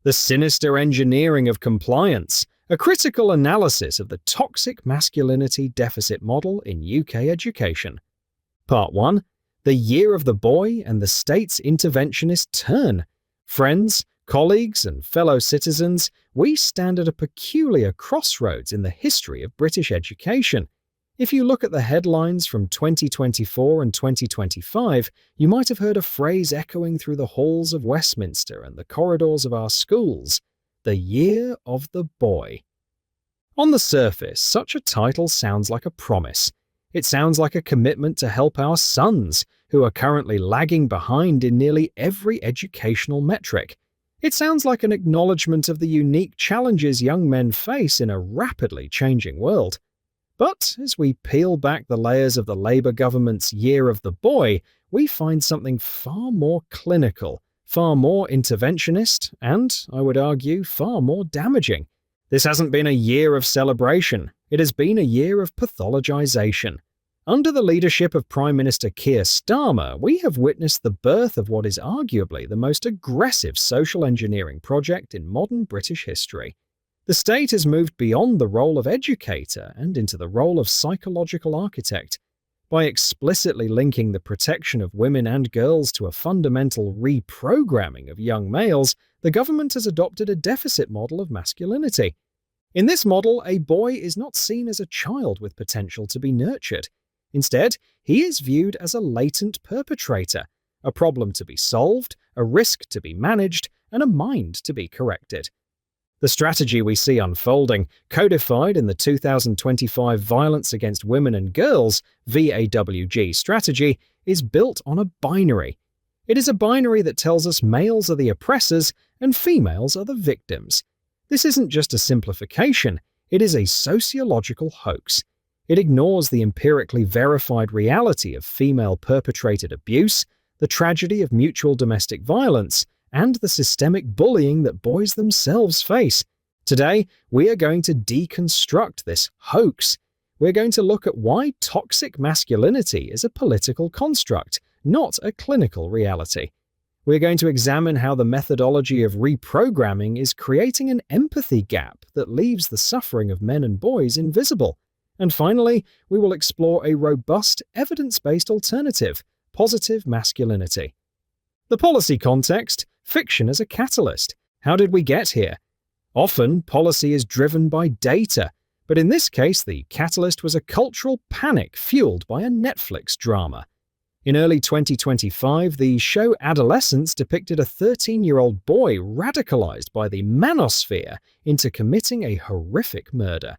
The sinister engineering of compliance, a critical analysis of the toxic masculinity deficit model in UK education. Part 1. The Year of the Boy and the State's Interventionist Turn. Friends, colleagues, and fellow citizens, we stand at a peculiar crossroads in the history of British education. If you look at the headlines from 2024 and 2025, you might have heard a phrase echoing through the halls of Westminster and the corridors of our schools: the Year of the Boy. On the surface, such a title sounds like a promise. It sounds like a commitment to help our sons, who are currently lagging behind in nearly every educational metric. It sounds like an acknowledgement of the unique challenges young men face in a rapidly changing world. But as we peel back the layers of the Labour government's Year of the Boy, we find something far more clinical, far more interventionist, and, I would argue, far more damaging. This hasn't been a year of celebration. It has been a year of pathologization. Under the leadership of Prime Minister Keir Starmer, we have witnessed the birth of what is arguably the most aggressive social engineering project in modern British history. The state has moved beyond the role of educator and into the role of psychological architect. By explicitly linking the protection of women and girls to a fundamental reprogramming of young males, the government has adopted a deficit model of masculinity. In this model, a boy is not seen as a child with potential to be nurtured. Instead, he is viewed as a latent perpetrator, a problem to be solved, a risk to be managed, and a mind to be corrected. The strategy we see unfolding, codified in the 2025 Violence Against Women and Girls (VAWG) strategy, is built on a binary. It is a binary that tells us males are the oppressors and females are the victims. This isn't just a simplification, it is a sociological hoax. It ignores the empirically verified reality of female-perpetrated abuse, the tragedy of mutual domestic violence, and the systemic bullying that boys themselves face. Today, we are going to deconstruct this hoax. We're going to look at why toxic masculinity is a political construct, not a clinical reality. We're going to examine how the methodology of reprogramming is creating an empathy gap that leaves the suffering of men and boys invisible. And finally, we will explore a robust, evidence-based alternative, positive masculinity. The policy context: fiction as a catalyst. How did we get here? Often, policy is driven by data, but in this case, the catalyst was a cultural panic fueled by a Netflix drama. In early 2025, the show Adolescence depicted a 13-year-old boy radicalized by the manosphere into committing a horrific murder.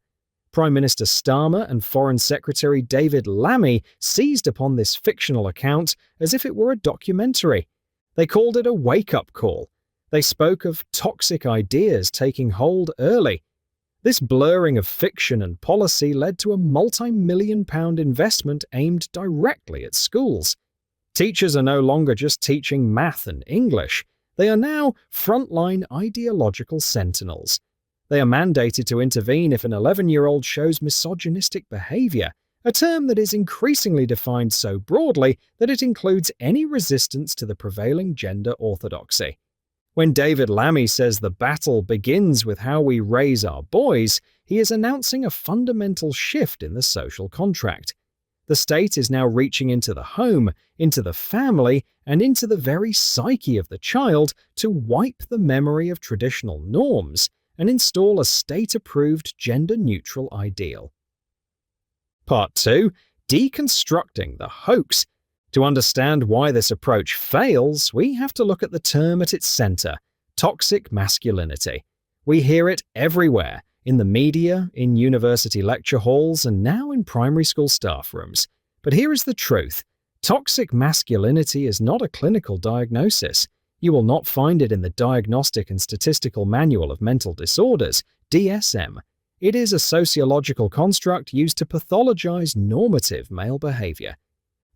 Prime Minister Starmer and Foreign Secretary David Lammy seized upon this fictional account as if it were a documentary. They called it a wake-up call. They spoke of toxic ideas taking hold early. This blurring of fiction and policy led to a multi-million-pound investment aimed directly at schools. Teachers are no longer just teaching math and English. They are now frontline ideological sentinels. They are mandated to intervene if an 11-year-old shows misogynistic behavior, a term that is increasingly defined so broadly that it includes any resistance to the prevailing gender orthodoxy. When David Lammy says the battle begins with how we raise our boys, he is announcing a fundamental shift in the social contract. The state is now reaching into the home, into the family, and into the very psyche of the child to wipe the memory of traditional norms and install a state-approved gender-neutral ideal. Part 2. Deconstructing the hoax. To understand why this approach fails, we have to look at the term at its center: toxic masculinity. We hear it everywhere, in the media, in university lecture halls, and now in primary school staff rooms. But here is the truth. Toxic masculinity is not a clinical diagnosis. You will not find it in the Diagnostic and Statistical Manual of Mental Disorders, DSM. It is a sociological construct used to pathologize normative male behavior.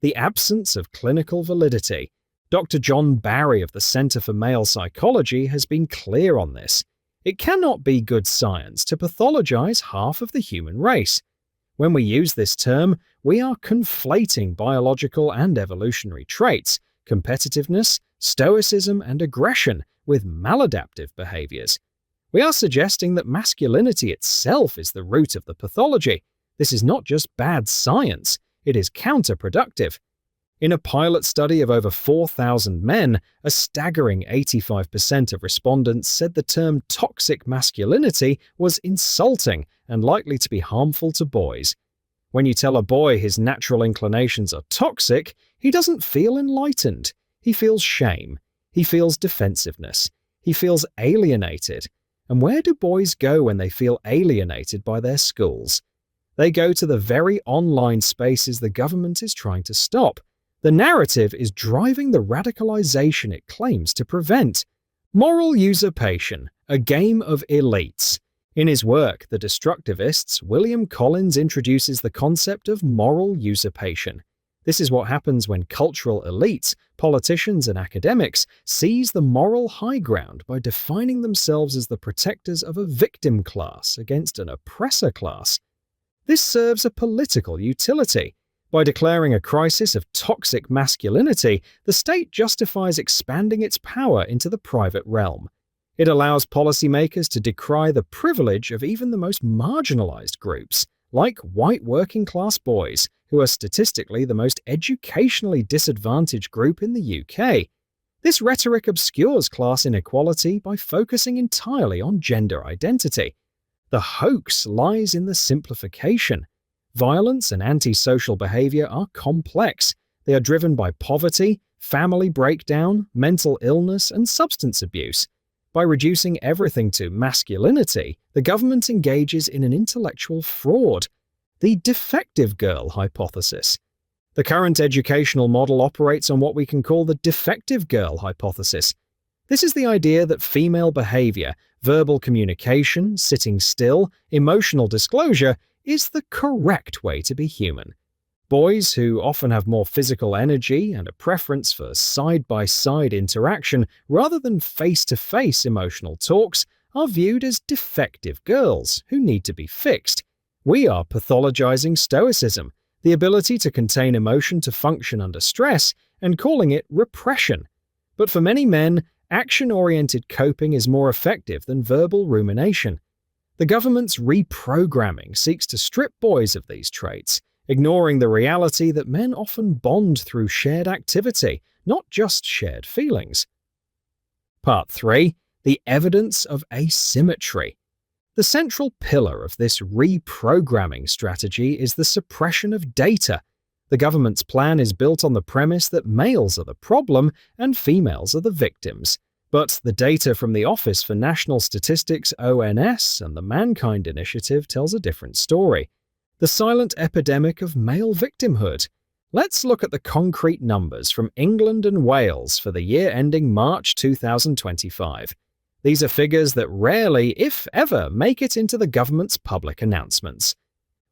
The absence of clinical validity. Dr. John Barry of the Center for Male Psychology has been clear on this. It cannot be good science to pathologize half of the human race. When we use this term, we are conflating biological and evolutionary traits, competitiveness, stoicism, and aggression with maladaptive behaviors. We are suggesting that masculinity itself is the root of the pathology. This is not just bad science, it is counterproductive. In a pilot study of over 4,000 men, a staggering 85% of respondents said the term toxic masculinity was insulting and likely to be harmful to boys. When you tell a boy his natural inclinations are toxic, he doesn't feel enlightened. He feels shame. He feels defensiveness. He feels alienated. And where do boys go when they feel alienated by their schools? They go to the very online spaces the government is trying to stop. The narrative is driving the radicalization it claims to prevent. Moral usurpation, a game of elites. In his work, The Destructivists, William Collins introduces the concept of moral usurpation. This is what happens when cultural elites, politicians, and academics seize the moral high ground by defining themselves as the protectors of a victim class against an oppressor class. This serves a political utility. By declaring a crisis of toxic masculinity, the state justifies expanding its power into the private realm. It allows policymakers to decry the privilege of even the most marginalized groups, like white working-class boys, who are statistically the most educationally disadvantaged group in the UK. This rhetoric obscures class inequality by focusing entirely on gender identity. The hoax lies in the simplification. Violence and antisocial behavior are complex. They are driven by poverty, family breakdown, mental illness, and substance abuse. By reducing everything to masculinity, the government engages in an intellectual fraud, the defective girl hypothesis. The current educational model operates on what we can call the defective girl hypothesis. This is the idea that female behavior, verbal communication, sitting still, emotional disclosure is the correct way to be human. Boys, who often have more physical energy and a preference for side-by-side interaction rather than face-to-face emotional talks, are viewed as defective girls who need to be fixed. We are pathologizing stoicism, the ability to contain emotion to function under stress, and calling it repression. But for many men, action-oriented coping is more effective than verbal rumination. The government's reprogramming seeks to strip boys of these traits, ignoring the reality that men often bond through shared activity, not just shared feelings. Part 3. The evidence of asymmetry. The central pillar of this reprogramming strategy is the suppression of data. The government's plan is built on the premise that males are the problem and females are the victims. But the data from the Office for National Statistics (ONS) and the Mankind Initiative tells a different story. The silent epidemic of male victimhood. Let's look at the concrete numbers from England and Wales for the year ending March 2025. These are figures that rarely, if ever, make it into the government's public announcements.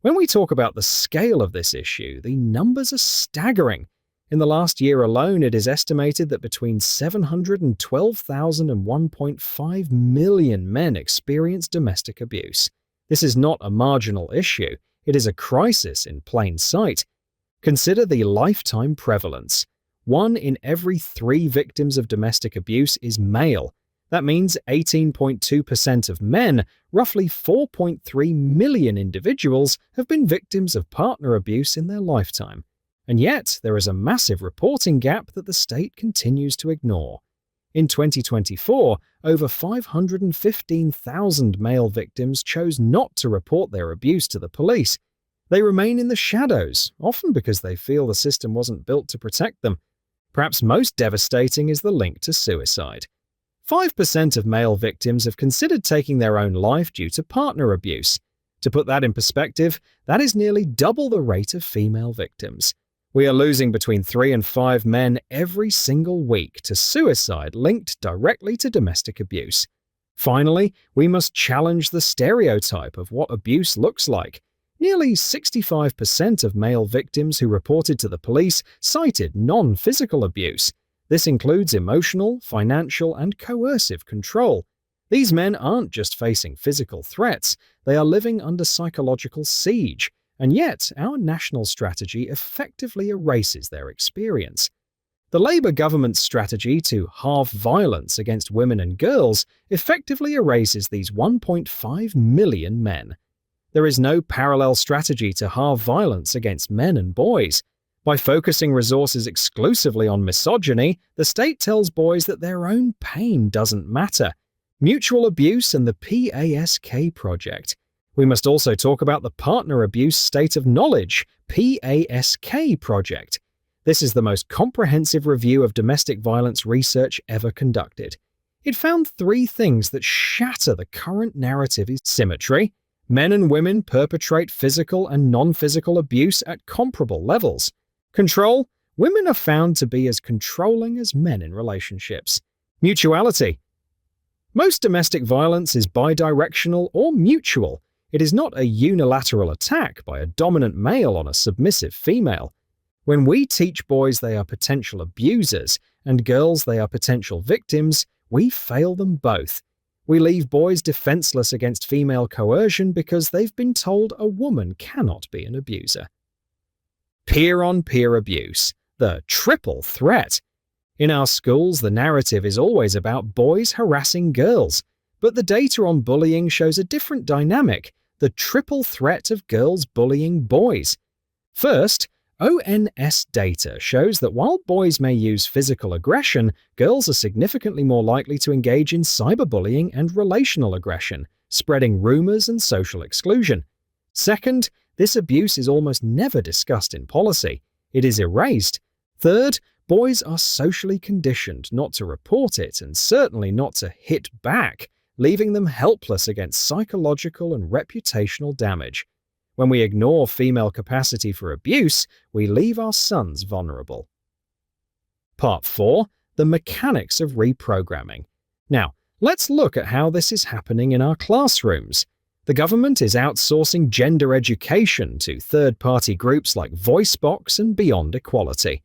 When we talk about the scale of this issue, the numbers are staggering. In the last year alone, it is estimated that between 712,000 and 1.5 million men experience domestic abuse. This is not a marginal issue. It is a crisis in plain sight. Consider the lifetime prevalence. 1 in every 3 victims of domestic abuse is male. That means 18.2% of men, roughly 4.3 million individuals, have been victims of partner abuse in their lifetime. And yet, there is a massive reporting gap that the state continues to ignore. In 2024, over 515,000 male victims chose not to report their abuse to the police. They remain in the shadows, often because they feel the system wasn't built to protect them. Perhaps most devastating is the link to suicide. 5% of male victims have considered taking their own life due to partner abuse. To put that in perspective, that is nearly double the rate of female victims. We are losing between 3 and 5 men every single week to suicide linked directly to domestic abuse. Finally, we must challenge the stereotype of what abuse looks like. Nearly 65% of male victims who reported to the police cited non-physical abuse. This includes emotional, financial, and coercive control. These men aren't just facing physical threats, they are living under psychological siege. And yet, our national strategy effectively erases their experience. The Labour government's strategy to halve violence against women and girls effectively erases these 1.5 million men. There is no parallel strategy to halve violence against men and boys. By focusing resources exclusively on misogyny, the state tells boys that their own pain doesn't matter. Mutual abuse and the PASK project. We must also talk about the Partner Abuse State of Knowledge, PASK project. This is the most comprehensive review of domestic violence research ever conducted. It found 3 things that shatter the current narrative: symmetry. Men and women perpetrate physical and non-physical abuse at comparable levels. Control. Women are found to be as controlling as men in relationships. Mutuality. Most domestic violence is bidirectional or mutual. It is not a unilateral attack by a dominant male on a submissive female. When we teach boys they are potential abusers and girls they are potential victims, we fail them both. We leave boys defenseless against female coercion because they've been told a woman cannot be an abuser. Peer-on-peer abuse, the triple threat. In our schools, the narrative is always about boys harassing girls, but the data on bullying shows a different dynamic: the triple threat of girls bullying boys. First, ONS data shows that while boys may use physical aggression, girls are significantly more likely to engage in cyberbullying and relational aggression, spreading rumors and social exclusion. Second, this abuse is almost never discussed in policy. It is erased. Third, boys are socially conditioned not to report it and certainly not to hit back, leaving them helpless against psychological and reputational damage. When we ignore female capacity for abuse, we leave our sons vulnerable. Part 4. The mechanics of reprogramming. Now, let's look at how this is happening in our classrooms. The government is outsourcing gender education to third-party groups like VoiceBox and Beyond Equality.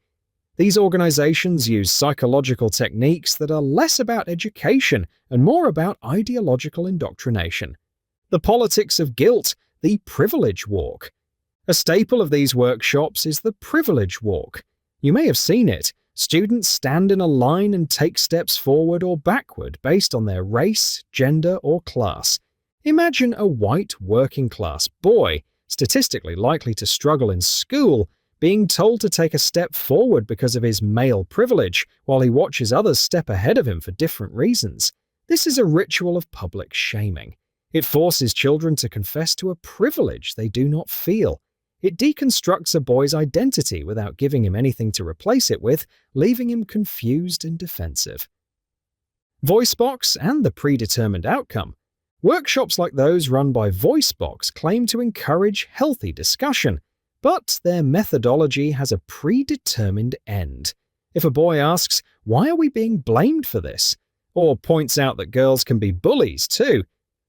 These organizations use psychological techniques that are less about education and more about ideological indoctrination. The politics of guilt, the privilege walk. A staple of these workshops is the privilege walk. You may have seen it. Students stand in a line and take steps forward or backward based on their race, gender, or class. Imagine a white working-class boy, statistically likely to struggle in school, being told to take a step forward because of his male privilege, while he watches others step ahead of him for different reasons. This is a ritual of public shaming. It forces children to confess to a privilege they do not feel. It deconstructs a boy's identity without giving him anything to replace it with, leaving him confused and defensive. VoiceBox and the predetermined outcome. Workshops like those run by VoiceBox claim to encourage healthy discussion, but their methodology has a predetermined end. If a boy asks, "Why are we being blamed for this?" or points out that girls can be bullies too,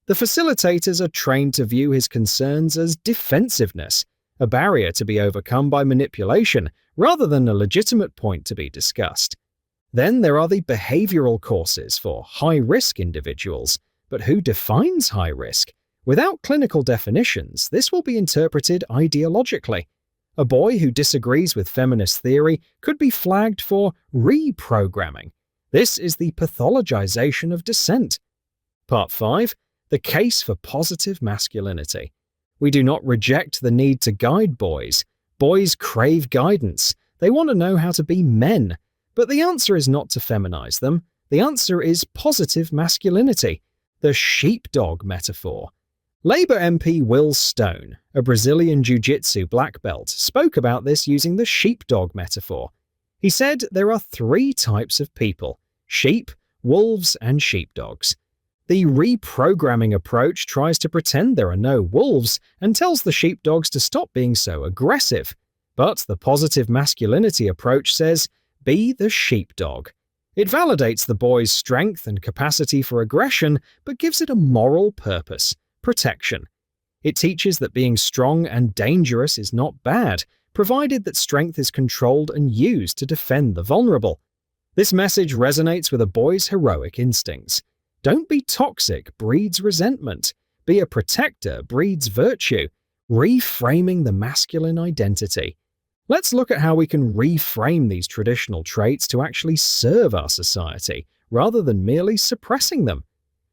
the facilitators are trained to view his concerns as defensiveness, a barrier to be overcome by manipulation, rather than a legitimate point to be discussed. Then there are the behavioral courses for high-risk individuals. But who defines high risk? Without clinical definitions, this will be interpreted ideologically. A boy who disagrees with feminist theory could be flagged for reprogramming. This is the pathologization of dissent. Part 5. The case for positive masculinity. We do not reject the need to guide boys. Boys crave guidance. They want to know how to be men. But the answer is not to feminize them. The answer is positive masculinity. The sheepdog metaphor. Labour MP Will Stone, a Brazilian jiu-jitsu black belt, spoke about this using the sheepdog metaphor. He said there are 3 types of people: sheep, wolves, and sheepdogs. The reprogramming approach tries to pretend there are no wolves and tells the sheepdogs to stop being so aggressive. But the positive masculinity approach says, be the sheepdog. It validates the boy's strength and capacity for aggression, but gives it a moral purpose: protection. It teaches that being strong and dangerous is not bad, provided that strength is controlled and used to defend the vulnerable. This message resonates with a boy's heroic instincts. Don't be toxic breeds resentment. Be a protector breeds virtue. Reframing the masculine identity. Let's look at how we can reframe these traditional traits to actually serve our society, rather than merely suppressing them.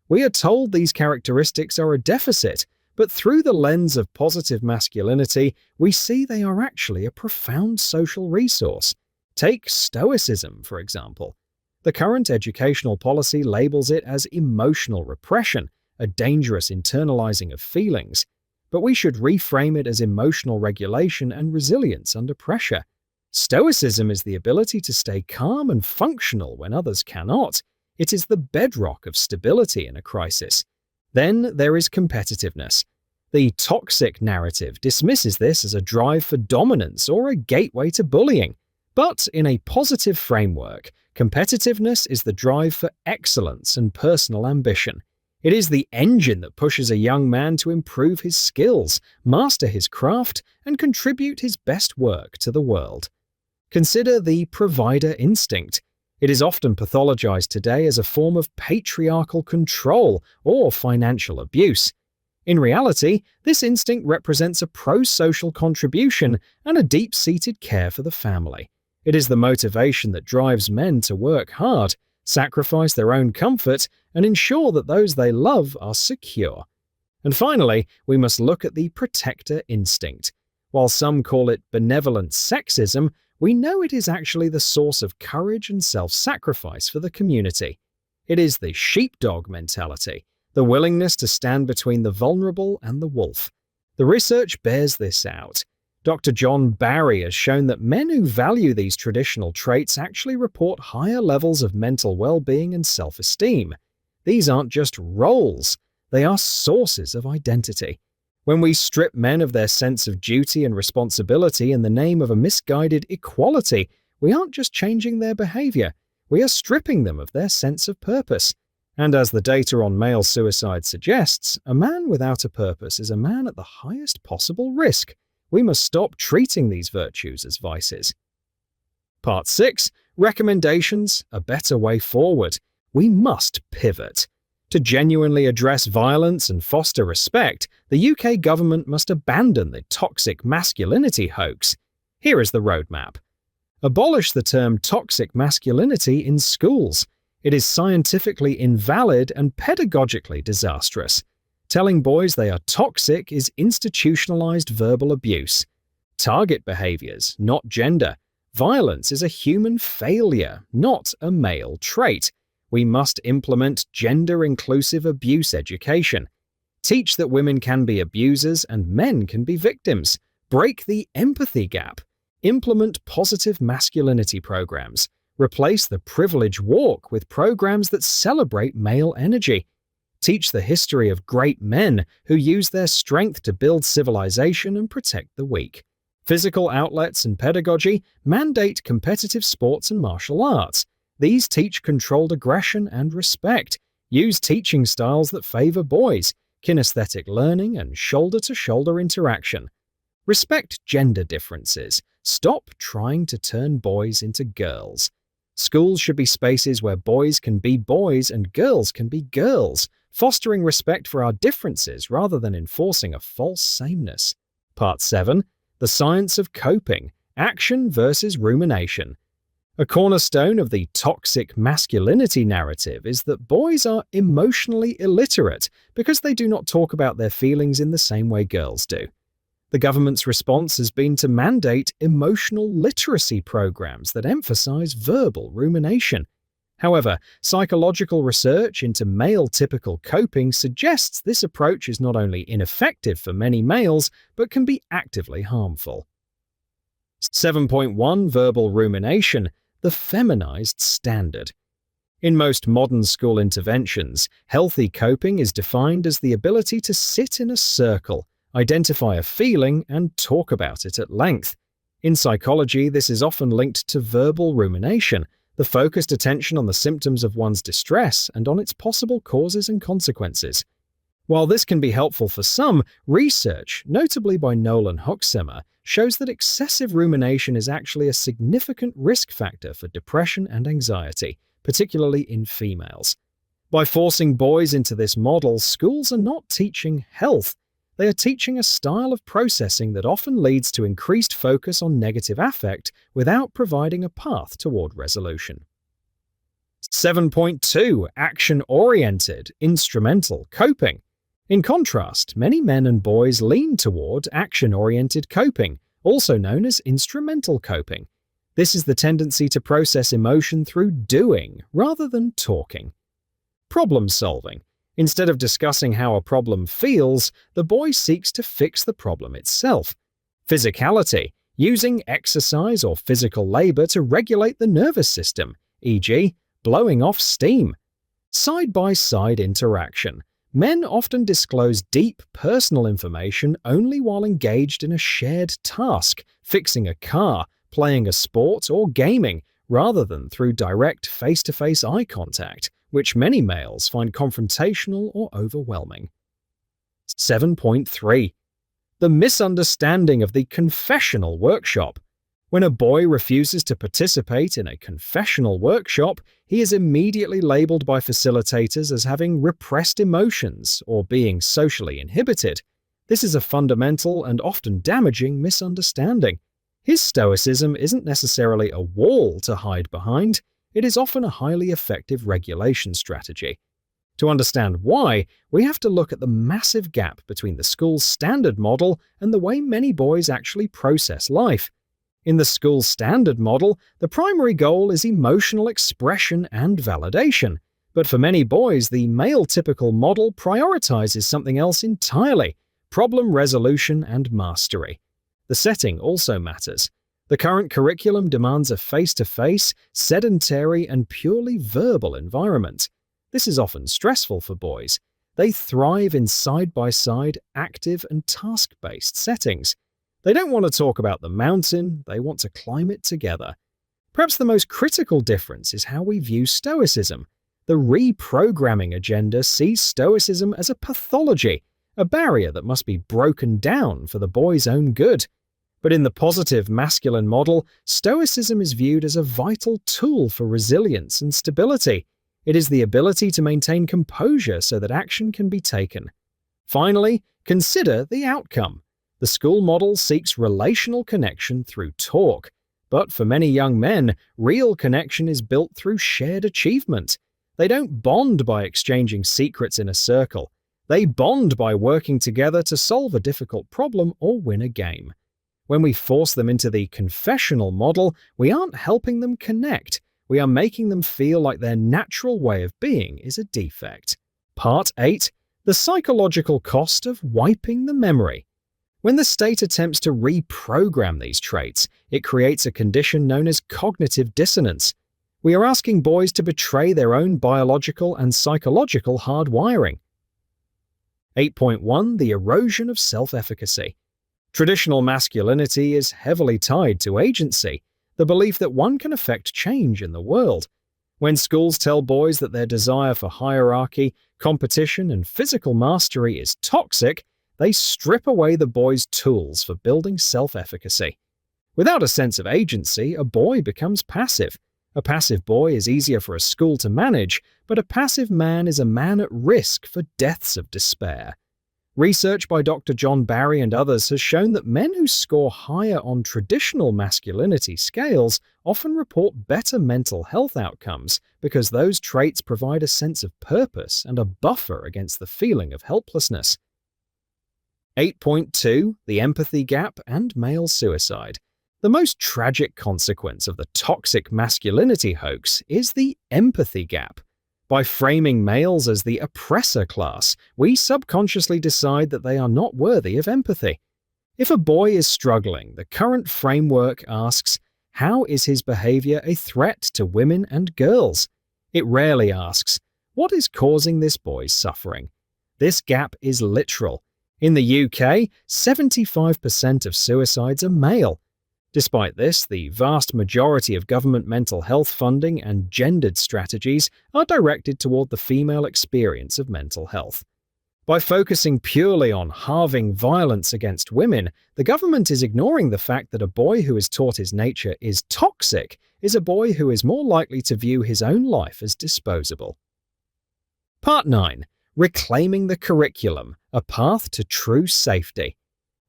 We are told these characteristics are a deficit, but through the lens of positive masculinity, we see they are actually a profound social resource. Take Stoicism, for example. The current educational policy labels it as emotional repression, a dangerous internalizing of feelings. But we should reframe it as emotional regulation and resilience under pressure. Stoicism is the ability to stay calm and functional when others cannot. It is the bedrock of stability in a crisis. Then there is competitiveness. The toxic narrative dismisses this as a drive for dominance or a gateway to bullying. But in a positive framework, competitiveness is the drive for excellence and personal ambition. It is the engine that pushes a young man to improve his skills, master his craft, and contribute his best work to the world. Consider the provider instinct. It is often pathologized today as a form of patriarchal control or financial abuse. In reality, this instinct represents a pro-social contribution and a deep-seated care for the family. It is the motivation that drives men to work hard, sacrifice their own comfort, and ensure that those they love are secure. And finally, we must look at the protector instinct. While some call it benevolent sexism, we know it is actually the source of courage and self-sacrifice for the community. It is the sheepdog mentality, the willingness to stand between the vulnerable and the wolf. The research bears this out. Dr. John Barry has shown that men who value these traditional traits actually report higher levels of mental well-being and self-esteem. These aren't just roles, they are sources of identity. When we strip men of their sense of duty and responsibility in the name of a misguided equality, we aren't just changing their behavior, we are stripping them of their sense of purpose. And as the data on male suicide suggests, a man without a purpose is a man at the highest possible risk. We must stop treating these virtues as vices. Part 6. Recommendations, a better way forward. We must pivot. To genuinely address violence and foster respect, the UK government must abandon the toxic masculinity hoax. Here is the roadmap. Abolish the term toxic masculinity in schools. It is scientifically invalid and pedagogically disastrous. Telling boys they are toxic is institutionalized verbal abuse. Target behaviors, not gender. Violence is a human failure, not a male trait. We must implement gender-inclusive abuse education. Teach that women can be abusers and men can be victims. Break the empathy gap. Implement positive masculinity programs. Replace the privilege walk with programs that celebrate male energy. Teach the history of great men who use their strength to build civilization and protect the weak. Physical outlets and pedagogy mandate competitive sports and martial arts. These teach controlled aggression and respect. Use teaching styles that favor boys, kinesthetic learning, and shoulder-to-shoulder interaction. Respect gender differences. Stop trying to turn boys into girls. Schools should be spaces where boys can be boys and girls can be girls, fostering respect for our differences rather than enforcing a false sameness. Part 7. The Science of Coping. Action versus rumination. A cornerstone of the toxic masculinity narrative is that boys are emotionally illiterate because they do not talk about their feelings in the same way girls do. The government's response has been to mandate emotional literacy programs that emphasize verbal rumination. However, psychological research into male-typical coping suggests this approach is not only ineffective for many males, but can be actively harmful. 7.1 Verbal rumination, the feminized standard. In most modern school interventions, healthy coping is defined as the ability to sit in a circle, identify a feeling, and talk about it at length. In psychology, this is often linked to verbal rumination, the focused attention on the symptoms of one's distress and on its possible causes and consequences. While this can be helpful for some, research, notably by Nolan Hochzimmer, shows that excessive rumination is actually a significant risk factor for depression and anxiety, particularly in females. By forcing boys into this model, schools are not teaching health. they are teaching a style of processing that often leads to increased focus on negative affect without providing a path toward resolution. 7.2 Action-oriented, instrumental coping. In contrast, many men and boys lean toward action-oriented coping, also known as instrumental coping. This is the tendency to process emotion through doing rather than talking. Problem solving. Instead of discussing how a problem feels, the boy seeks to fix the problem itself. Physicality. Using exercise or physical labor to regulate the nervous system, e.g., blowing off steam. Side-by-side interaction. Men often disclose deep personal information only while engaged in a shared task, fixing a car, playing a sport, or gaming, rather than through direct face-to-face eye contact, which many males find confrontational or overwhelming. 7.3. The misunderstanding of the confessional workshop. When a boy refuses to participate in a confessional workshop, he is immediately labeled by facilitators as having repressed emotions or being socially inhibited. This is a fundamental and often damaging misunderstanding. His stoicism isn't necessarily a wall to hide behind, it is often a highly effective regulation strategy. To understand why, we have to look at the massive gap between the school's standard model and the way many boys actually process life. In the school standard model, the primary goal is emotional expression and validation. But for many boys, the male-typical model prioritizes something else entirely: problem resolution and mastery. The setting also matters. The current curriculum demands a face-to-face, sedentary, and purely verbal environment. This is often stressful for boys. They thrive in side-by-side, active, and task-based settings. They don't want to talk about the mountain, they want to climb it together. Perhaps the most critical difference is how we view Stoicism. The reprogramming agenda sees Stoicism as a pathology, a barrier that must be broken down for the boy's own good. But in the positive masculine model, Stoicism is viewed as a vital tool for resilience and stability. It is the ability to maintain composure so that action can be taken. Finally, consider the outcome. The school model seeks relational connection through talk, but for many young men, real connection is built through shared achievement. They don't bond by exchanging secrets in a circle. They bond by working together to solve a difficult problem or win a game. When we force them into the confessional model, we aren't helping them connect. We are making them feel like their natural way of being is a defect. Part 8. The psychological cost of wiping the memory. When the state attempts to reprogram these traits, it creates a condition known as cognitive dissonance. We are asking boys to betray their own biological and psychological hardwiring. 8.1. The erosion of self-efficacy. Traditional masculinity is heavily tied to agency, the belief that one can affect change in the world. When schools tell boys that their desire for hierarchy, competition, and physical mastery is toxic, they strip away the boy's tools for building self-efficacy. Without a sense of agency, a boy becomes passive. A passive boy is easier for a school to manage, but a passive man is a man at risk for deaths of despair. Research by Dr. John Barry and others has shown that men who score higher on traditional masculinity scales often report better mental health outcomes because those traits provide a sense of purpose and a buffer against the feeling of helplessness. 8.2. The empathy gap and male suicide. The most tragic consequence of the toxic masculinity hoax is the empathy gap. By framing males as the oppressor class, we subconsciously decide that they are not worthy of empathy. If a boy is struggling, the current framework asks, how is his behavior a threat to women and girls? It rarely asks, what is causing this boy's suffering? This gap is literal. In the UK, 75% of suicides are male. Despite this, the vast majority of government mental health funding and gendered strategies are directed toward the female experience of mental health. By focusing purely on halving violence against women, the government is ignoring the fact that a boy who is taught his nature is toxic is a boy who is more likely to view his own life as disposable. Part 9. Reclaiming the curriculum, a path to true safety.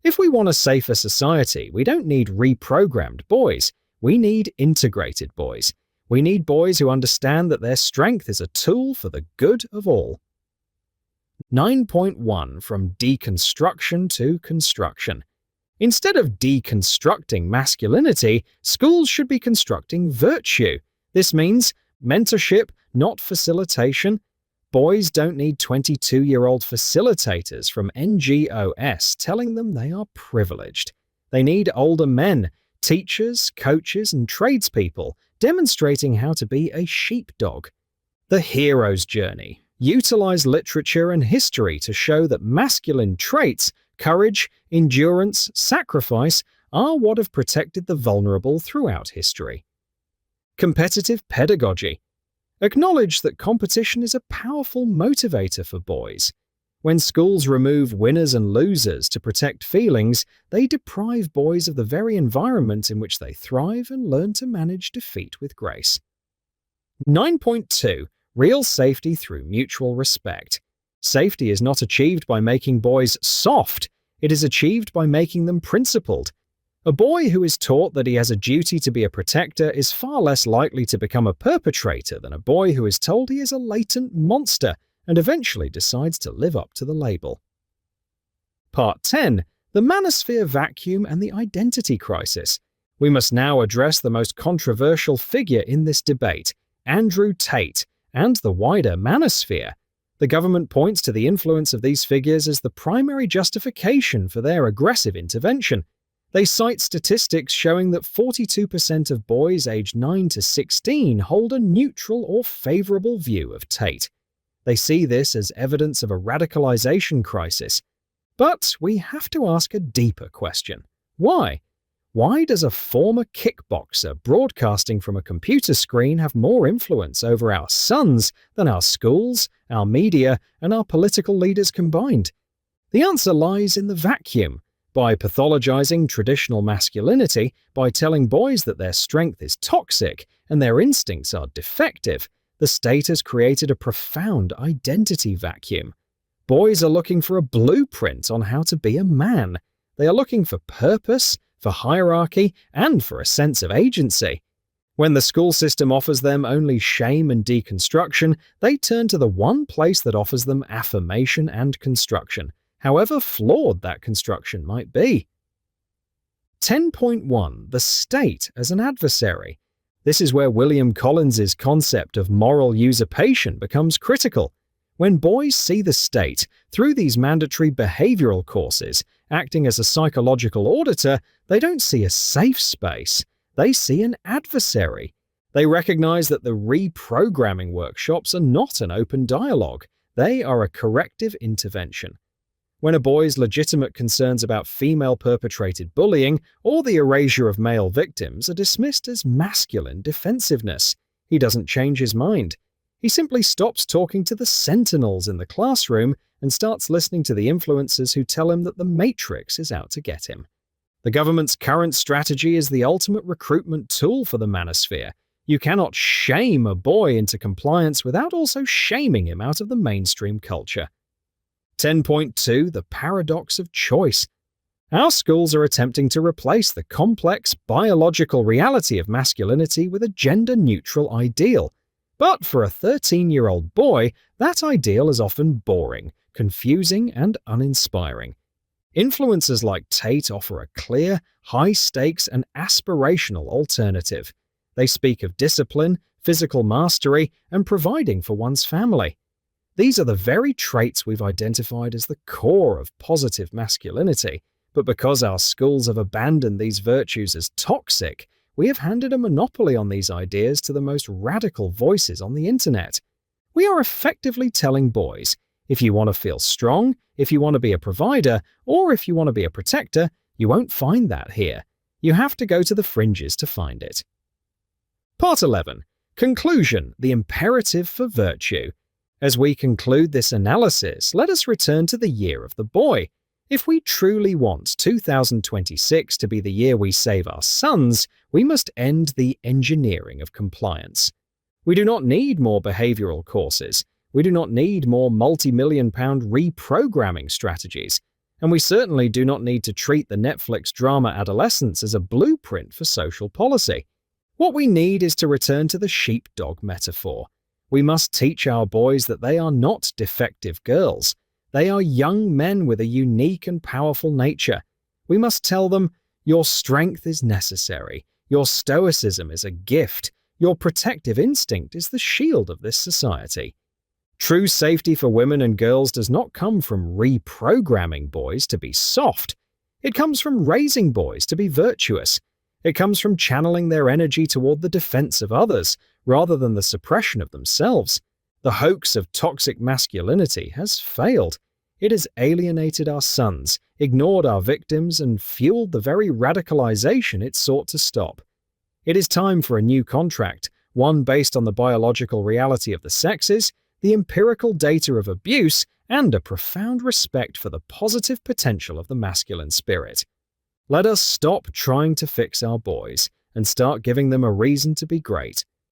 If we want a safer society, we don't need reprogrammed boys. We need integrated boys. We need boys who understand that their strength is a tool for the good of all. 9.1 From Deconstruction to Construction. Instead of deconstructing masculinity, schools should be constructing virtue. This means mentorship, not facilitation. Boys don't need 22-year-old facilitators from NGOS telling them they are privileged. They need older men, teachers, coaches, and tradespeople demonstrating how to be a sheepdog. The hero's journey. Utilize literature and history to show that masculine traits, courage, endurance, sacrifice, are what have protected the vulnerable throughout history. Competitive pedagogy. Acknowledge that competition is a powerful motivator for boys. When schools remove winners and losers to protect feelings, they deprive boys of the very environment in which they thrive and learn to manage defeat with grace. 9.2 Real safety through mutual respect. Safety is not achieved by making boys soft. It is achieved by making them principled. A boy who is taught that he has a duty to be a protector is far less likely to become a perpetrator than a boy who is told he is a latent monster and eventually decides to live up to the label. Part 10. The manosphere vacuum and the identity crisis. We must now address the most controversial figure in this debate, Andrew Tate, and the wider manosphere. The government points to the influence of these figures as the primary justification for their aggressive intervention. They cite statistics showing that 42% of boys aged 9 to 16 hold a neutral or favorable view of Tate. They see this as evidence of a radicalization crisis. But we have to ask a deeper question. Why? Why does a former kickboxer broadcasting from a computer screen have more influence over our sons than our schools, our media, and our political leaders combined? The answer lies in the vacuum. By pathologizing traditional masculinity, by telling boys that their strength is toxic and their instincts are defective, the state has created a profound identity vacuum. Boys are looking for a blueprint on how to be a man. They are looking for purpose, for hierarchy, and for a sense of agency. When the school system offers them only shame and deconstruction, they turn to the one place that offers them affirmation and construction, however flawed that construction might be. 10.1 The State as an Adversary. This is where William Collins's concept of moral usurpation becomes critical. When boys see the state, through these mandatory behavioral courses, acting as a psychological auditor, they don't see a safe space. They see an adversary. They recognize that the reprogramming workshops are not an open dialogue. They are a corrective intervention. When a boy's legitimate concerns about female-perpetrated bullying or the erasure of male victims are dismissed as masculine defensiveness, he doesn't change his mind. He simply stops talking to the sentinels in the classroom and starts listening to the influencers who tell him that the Matrix is out to get him. The government's current strategy is the ultimate recruitment tool for the manosphere. You cannot shame a boy into compliance without also shaming him out of the mainstream culture. 10.2 The Paradox of Choice. Our schools are attempting to replace the complex biological reality of masculinity with a gender-neutral ideal. But for a 13-year-old boy, that ideal is often boring, confusing, and uninspiring. Influencers like Tate offer a clear, high-stakes, and aspirational alternative. They speak of discipline, physical mastery, and providing for one's family. These are the very traits we've identified as the core of positive masculinity, but because our schools have abandoned these virtues as toxic, we have handed a monopoly on these ideas to the most radical voices on the internet. We are effectively telling boys, if you want to feel strong, if you want to be a provider, or if you want to be a protector, you won't find that here. You have to go to the fringes to find it. Part 11. Conclusion: the imperative for virtue. As we conclude this analysis, let us return to the year of the boy. If we truly want 2026 to be the year we save our sons, we must end the engineering of compliance. We do not need more behavioral courses. We do not need more multi-million-pound reprogramming strategies, and we certainly do not need to treat the Netflix drama adolescence as a blueprint for social policy. What we need is to return to the sheepdog metaphor. We must teach our boys that they are not defective girls. They are young men with a unique and powerful nature. We must tell them, your strength is necessary, your stoicism is a gift, your protective instinct is the shield of this society. True safety for women and girls does not come from reprogramming boys to be soft. It comes from raising boys to be virtuous. It comes from channeling their energy toward the defense of others, rather than the suppression of themselves. The hoax of toxic masculinity has failed. It has alienated our sons, ignored our victims, and fueled the very radicalization it sought to stop. It is time for a new contract, one based on the biological reality of the sexes, the empirical data of abuse, and a profound respect for the positive potential of the masculine spirit. Let us stop trying to fix our boys and start giving them a reason to be great.